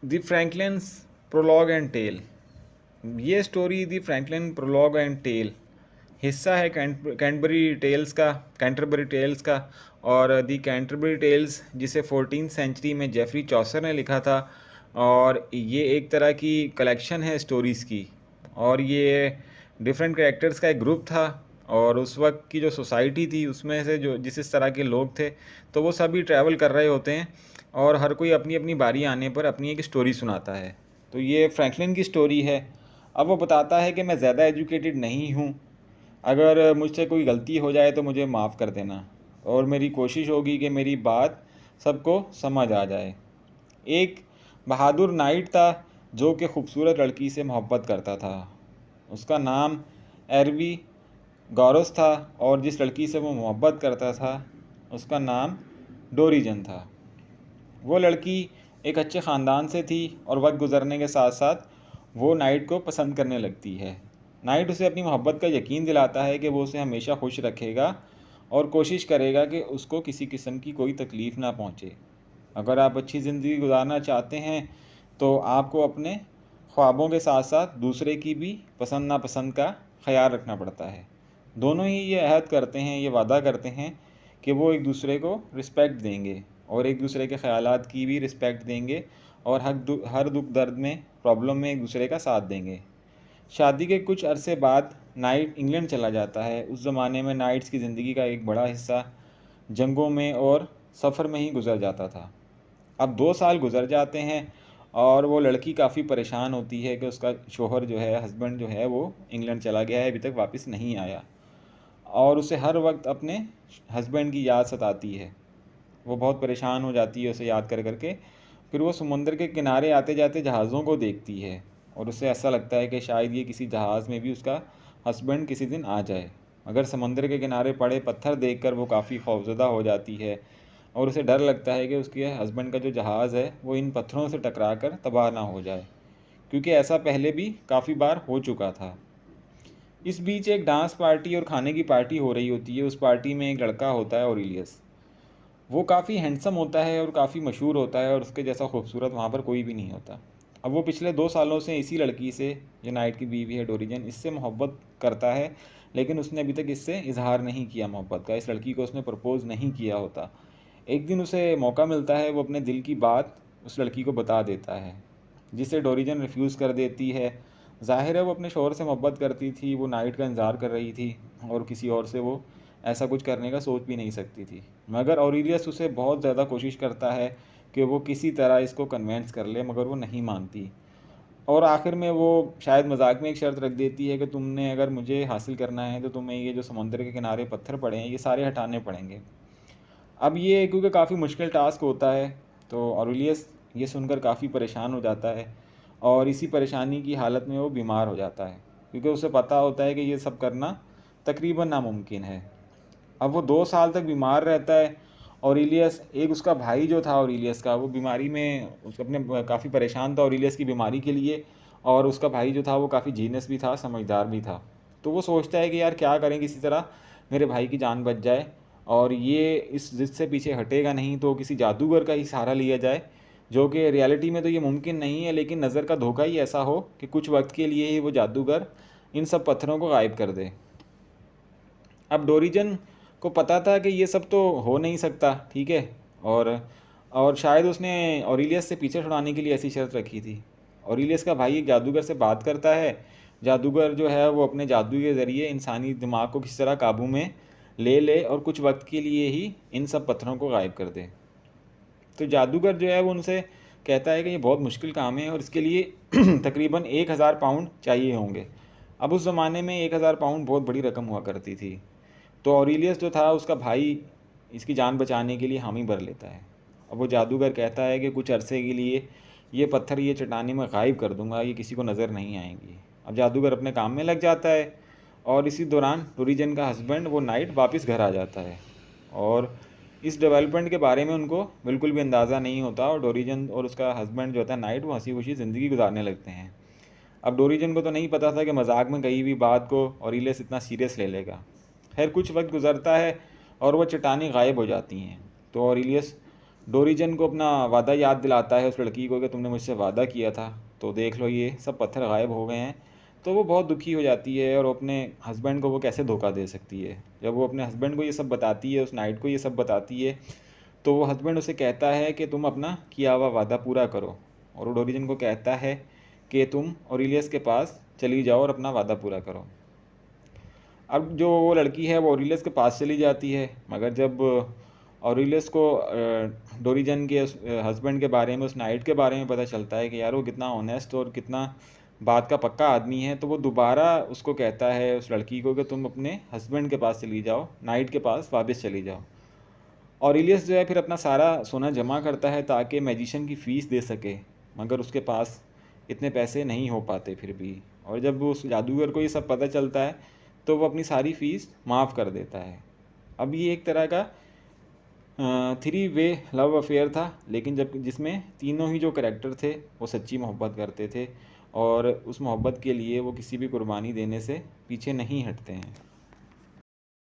The Franklin's prologue and tale. ये story the Franklin prologue and tale हिस्सा है Canterbury tales का। और दी कैंटरबरी टेल्स जिसे 14th सेंचुरी में जेफरी चौसर ने लिखा था, और ये एक तरह की कलेक्शन है स्टोरीज़ की। और ये डिफरेंट कैरेक्टर्स का एक ग्रुप था, और उस वक्त की जो सोसाइटी थी उसमें से जो जिस तरह के लोग थे, तो वो सभी ट्रैवल कर रहे होते हैं, और हर कोई अपनी अपनी बारी आने पर अपनी एक स्टोरी सुनाता है। तो ये फ्रैंकलिन की स्टोरी है। अब वो बताता है कि मैं ज़्यादा एजुकेटेड नहीं हूँ, अगर मुझसे कोई गलती हो जाए तो मुझे माफ़ कर देना, और मेरी कोशिश होगी कि मेरी बात सबको समझ आ जाए। एक बहादुर नाइट था जो कि खूबसूरत लड़की से मोहब्बत करता था। उसका नाम एरवी गौरस था, और जिस लड़की से वो मोहब्बत करता था उसका नाम डोरीजन था। वो लड़की एक अच्छे ख़ानदान से थी, और वक्त गुजरने के साथ साथ वो नाइट को पसंद करने लगती है। नाइट उसे अपनी मोहब्बत का यकीन दिलाता है कि वो उसे हमेशा खुश रखेगा, और कोशिश करेगा कि उसको किसी किस्म की कोई तकलीफ़ ना पहुँचे। अगर आप अच्छी ज़िंदगी गुजारना चाहते हैं तो आपको अपने ख्वाबों के साथ साथ दूसरे की भी पसंद नापसंद का ख्याल रखना पड़ता है। दोनों ही ये अहद करते हैं, ये वादा करते हैं कि वो एक दूसरे को रिस्पेक्ट देंगे, और एक दूसरे के ख़यालात की भी रिस्पेक्ट देंगे, और हर दुख दर्द में, प्रॉब्लम में एक दूसरे का साथ देंगे। शादी के कुछ अरसे बाद नाइट इंग्लैंड चला जाता है। उस ज़माने में नाइट्स की ज़िंदगी का एक बड़ा हिस्सा जंगों में और सफ़र में ही गुजर जाता था। अब 2 साल गुजर जाते हैं, और वो लड़की काफ़ी परेशान होती है कि उसका शोहर जो है, हस्बैंड जो है, वो इंग्लैंड चला गया है, अभी तक वापस नहीं आया, और उसे हर वक्त अपने हस्बैंड की याद सताती है। वो बहुत परेशान हो जाती है उसे याद कर करके। फिर वो समुंदर के किनारे आते जाते जहाज़ों को देखती है, और उसे ऐसा लगता है कि शायद ये किसी जहाज़ में भी उसका हस्बैंड किसी दिन आ जाए। मगर समंदर के किनारे पड़े पत्थर देखकर वो काफ़ी खौफज़दा हो जाती है, और उसे डर लगता है कि उसके हस्बैंड का जो जहाज़ है वो इन पत्थरों से टकरा कर तबाह ना हो जाए, क्योंकि ऐसा पहले भी काफ़ी बार हो चुका था। इस बीच एक डांस पार्टी और खाने की पार्टी हो रही होती है। उस पार्टी में एक लड़का होता है, ऑरेलियस। वो काफ़ी हैंडसम होता है और काफ़ी मशहूर होता है, और उसके जैसा खूबसूरत वहाँ पर कोई भी नहीं होता। अब वो पिछले 2 सालों से इसी लड़की से, जो नाइट की बीवी है डोरिजन, इससे मोहब्बत करता है, लेकिन उसने अभी तक इससे इजहार नहीं किया मोहब्बत का। इस लड़की को उसने प्रपोज़ नहीं किया होता। एक दिन उसे मौका मिलता है, वो अपने दिल की बात उस लड़की को बता देता है, जिसे डोरिजन रिफ्यूज़ कर देती है। ज़ाहिर है वो अपने शौहर से मोहब्बत करती थी, वो नाइट का इंतज़ार कर रही थी, और किसी और से वो ऐसा कुछ करने का सोच भी नहीं सकती थी। मगर ऑरेलियस उसे बहुत ज़्यादा कोशिश करता है कि वो किसी तरह इसको कन्वेंस कर ले, मगर वो नहीं मानती। और आखिर में वो शायद मजाक में एक शर्त रख देती है कि तुमने अगर मुझे हासिल करना है तो तुम्हें ये जो समुंदर के किनारे पत्थर पड़े हैं ये सारे हटाने पड़ेंगे। अब ये क्योंकि काफ़ी मुश्किल टास्क होता है, तो ऑरेलियस ये सुनकर काफ़ी परेशान हो जाता है, और इसी परेशानी की हालत में वो बीमार हो जाता है, क्योंकि उसे पता होता है कि ये सब करना तकरीबन नामुमकिन है। अब वो 2 साल तक बीमार रहता है। ऑरेलियस, एक उसका भाई जो था ऑरेलियस का, वो बीमारी में उसको अपने काफ़ी परेशान था ऑरेलियस की बीमारी के लिए, और उसका भाई जो था वो काफ़ी जीनियस भी था, समझदार भी था। तो वो सोचता है कि यार क्या करें, किसी तरह मेरे भाई की जान बच जाए, और ये इस ज़िद से पीछे हटेगा नहीं, तो किसी जादूगर का ही सहारा लिया जाए, जो कि रियलिटी में तो ये मुमकिन नहीं है, लेकिन नज़र का धोखा ही ऐसा हो कि कुछ वक्त के लिए ही वो जादूगर इन सब पत्थरों को गायब कर दे। अब डोरीजन को पता था कि ये सब तो हो नहीं सकता, ठीक है। और शायद उसने ऑरेलियस से पीछे छुड़ाने के लिए ऐसी शर्त रखी थी। ऑरेलियस का भाई एक जादूगर से बात करता है। जादूगर जो है वो अपने जादू के ज़रिए इंसानी दिमाग को किस तरह काबू में ले ले, और कुछ वक्त के लिए ही इन सब पत्थरों को गायब कर दे। तो जादूगर जो है वो उनसे कहता है कि ये बहुत मुश्किल काम है, और इसके लिए तकरीबन 1,000 पाउंड चाहिए होंगे। अब उस ज़माने में 1,000 पाउंड बहुत बड़ी रकम हुआ करती थी। तो ऑरेलियस जो था उसका भाई इसकी जान बचाने के लिए हामी भर लेता है। अब वो जादूगर कहता है कि कुछ अरसे के लिए ये पत्थर ये चट्टानी में गायब कर दूंगा, ये किसी को नज़र नहीं आएंगी। अब जादूगर अपने काम में लग जाता है, और इसी दौरान टूरिजन का हस्बैंड वो नाइट वापस घर आ जाता है, और इस डेवलपमेंट के बारे में उनको बिल्कुल भी अंदाज़ा नहीं होता, और डोरीजन और उसका हस्बैंड जो होता है नाइट, वो हंसी खुशी ज़िंदगी गुजारने लगते हैं। अब डोरीजन को तो नहीं पता था कि मजाक में कही हुई बात को ऑरेलियस इतना सीरियस ले लेगा। खैर कुछ वक्त गुजरता है, और वह चट्टानें गायब हो जाती हैं। तो ऑरेलियस डोरीजन को अपना वादा याद दिलाता है उस लड़की को कि तुमने मुझसे वादा किया था, तो देख लो ये सब पत्थर गायब हो गए हैं। तो वो बहुत दुखी हो जाती है और वो अपने हस्बैंड को वो कैसे धोखा दे सकती है। जब वो अपने हस्बैंड को ये सब बताती है, उस नाइट को ये सब बताती है, तो वो हस्बैंड उसे कहता है कि तुम अपना किया हुआ वादा पूरा करो। और वो डोरीजन को कहता है कि तुम ऑरिलियस के पास चली जाओ और अपना वादा पूरा करो। अब जो वो लड़की है वो ऑरिलियस के पास चली जाती है, मगर जब ऑरिलियस को डोरीजन के उस हस्बैंड के बारे में, उस नाइट के बारे में पता चलता है कि यार वो कितना ऑनेस्ट और कितना बात का पक्का आदमी है, तो वो दोबारा उसको कहता है, उस लड़की को, कि तुम अपने हस्बैंड के पास चली जाओ, नाइट के पास वापस चली जाओ। ऑरिलियस जो है फिर अपना सारा सोना जमा करता है ताकि मैजिशियन की फ़ीस दे सके, मगर उसके पास इतने पैसे नहीं हो पाते फिर भी। और जब उस जादूगर को ये सब पता चलता है तो वो अपनी सारी फ़ीस माफ़ कर देता है। अब ये एक तरह का 3 वे लव अफेयर था, लेकिन जब जिसमें तीनों ही जो कैरेक्टर थे वो सच्ची मोहब्बत करते थे और उस मोहब्बत के लिए वो किसी भी कुर्बानी देने से पीछे नहीं हटते हैं।